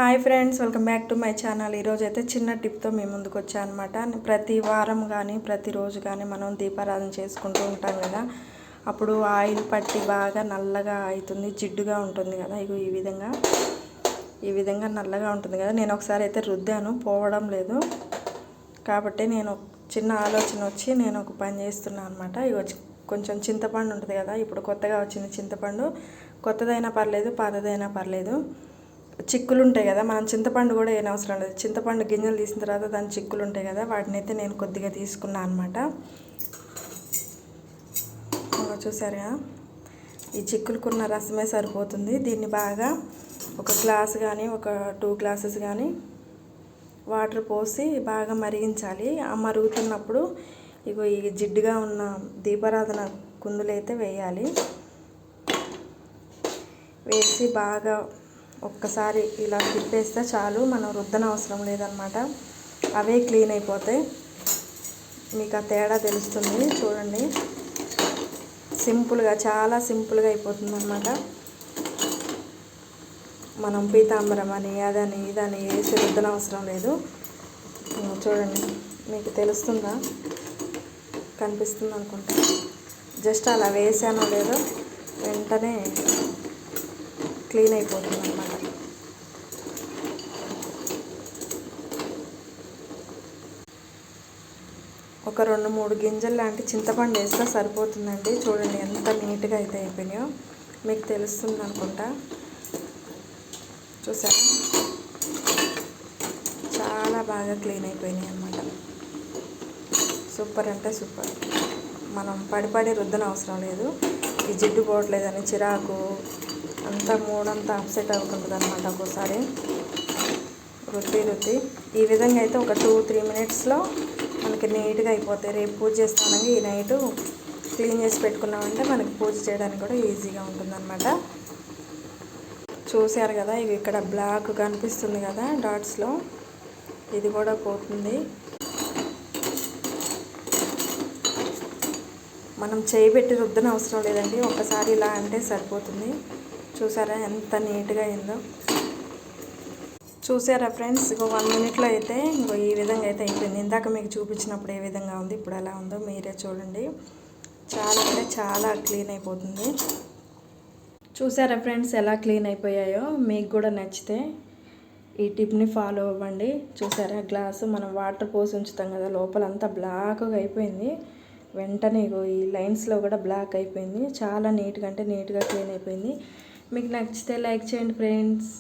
Hi friends, welcome back to my channel. ఈరోజు అయితే చిన్న టిప్తో మీ ముందుకు వచ్చాను అనమాట. ప్రతి వారం కానీ ప్రతిరోజు కానీ మనం దీపారాధన చేసుకుంటూ ఉంటాం కదా. అప్పుడు ఆయిల్ పట్టి బాగా నల్లగా అవుతుంది, జిడ్డుగా ఉంటుంది కదా. ఇగో ఈ విధంగా నల్లగా ఉంటుంది కదా. నేను ఒకసారి అయితే రుద్దాను, పోవడం లేదు. కాబట్టి నేను చిన్న ఆలోచన వచ్చి నేను ఒక పని చేస్తున్నాను అనమాట. ఇగో కొంచెం చింతపండు ఉంటుంది కదా. ఇప్పుడు కొత్తగా వచ్చింది చింతపండు, కొత్తదైనా పర్లేదు పాతదైనా పర్లేదు. చిక్కులు ఉంటాయి కదా, మనం చింతపండు కూడా ఏం అవసరం లేదు. చింతపండు గింజలు తీసిన తర్వాత దాని చిక్కులు ఉంటాయి కదా, వాటిని అయితే నేను కొద్దిగా తీసుకున్నాను అనమాట. చూసారా, ఈ చిక్కులుకున్న రసమే సరిపోతుంది. దీన్ని బాగా ఒక గ్లాస్ కానీ ఒక 2 గ్లాసెస్ కానీ వాటర్ పోసి బాగా మరిగించాలి. ఆ మరుగుతున్నప్పుడు ఇగో ఈ జిడ్డుగా ఉన్న దీపారాధన కుందులు అయితే వేయాలి. వేసి బాగా ఒక్కసారి ఇలా తిప్పేస్తే చాలు, మనం రుద్దన అవసరం లేదనమాట. అవే క్లీన్ అయిపోతాయి. మీకు ఆ తేడా తెలుస్తుంది చూడండి. సింపుల్గా, చాలా సింపుల్గా అయిపోతుంది అనమాట. మనం పీతాంబరం అని అదని ఇదని వేసి రుద్దన అవసరం లేదు. చూడండి, మీకు తెలుస్తుందా, కనిపిస్తుంది అనుకుంటా. జస్ట్ అలా వేసానో లేదో వెంటనే క్లీన్ అయిపోతుంది అనమాట. ఒక 2-3 గింజలు లాంటి చింతపండు వేస్తే సరిపోతుందండి. చూడండి ఎంత నీట్గా అయితే అయిపోయినాయో, మీకు తెలుస్తుంది అనుకుంటా. చూసారా, చాలా బాగా క్లీన్ అయిపోయినాయి అన్నమాట. సూపర్ అంటే సూపర్. మనం పడి రుద్దన అవసరం లేదు. ఈ జిడ్డు పోవట్లేదని చిరాకు అంతా మూడంతా అప్సెట్ అవుతుంటుంది అనమాట. ఒక్కోసారి రుద్ది ఈ విధంగా అయితే ఒక 2-3 మినిట్స్లో మనకి నీట్గా అయిపోతాయి. రేపు పూజ చేస్తానని ఈ నైటు క్లీన్ చేసి పెట్టుకున్నామంటే మనకి పూజ చేయడానికి కూడా ఈజీగా ఉంటుందన్నమాట. చూసారు కదా, ఇవి ఇక్కడ బ్లాక్ కనిపిస్తుంది కదా డాట్స్లో, ఇది కూడా పోతుంది. మనం చేయి పెట్టి రుద్దన అవసరం లేదండి, ఒక్కసారి ఇలా అంటే సరిపోతుంది. చూసారా ఎంత నీట్గా అయిందో. చూసారా ఫ్రెండ్స్, ఇంకో 1 మినిట్లో అయితే ఇంకో ఈ విధంగా అయితే అయిపోయింది. ఇందాక మీకు చూపించినప్పుడు ఏ విధంగా ఉంది, ఇప్పుడు ఎలా ఉందో మీరే చూడండి. చాలా అంటే చాలా క్లీన్ అయిపోతుంది. చూసారా ఫ్రెండ్స్ ఎలా క్లీన్ అయిపోయాయో. మీకు కూడా నచ్చితే ఈ టిప్ని ఫాలో అవ్వండి. చూసారా, గ్లాసు మనం వాటర్ పోసి ఉంచుతాం కదా, లోపలంతా బ్లాక్గా అయిపోయింది. వెంటనే ఈ లైన్స్లో కూడా బ్లాక్ అయిపోయింది. చాలా నీట్గా అంటే నీట్గా క్లీన్ అయిపోయింది. మీకు నచ్చితే లైక్ చేయండి ఫ్రెండ్స్.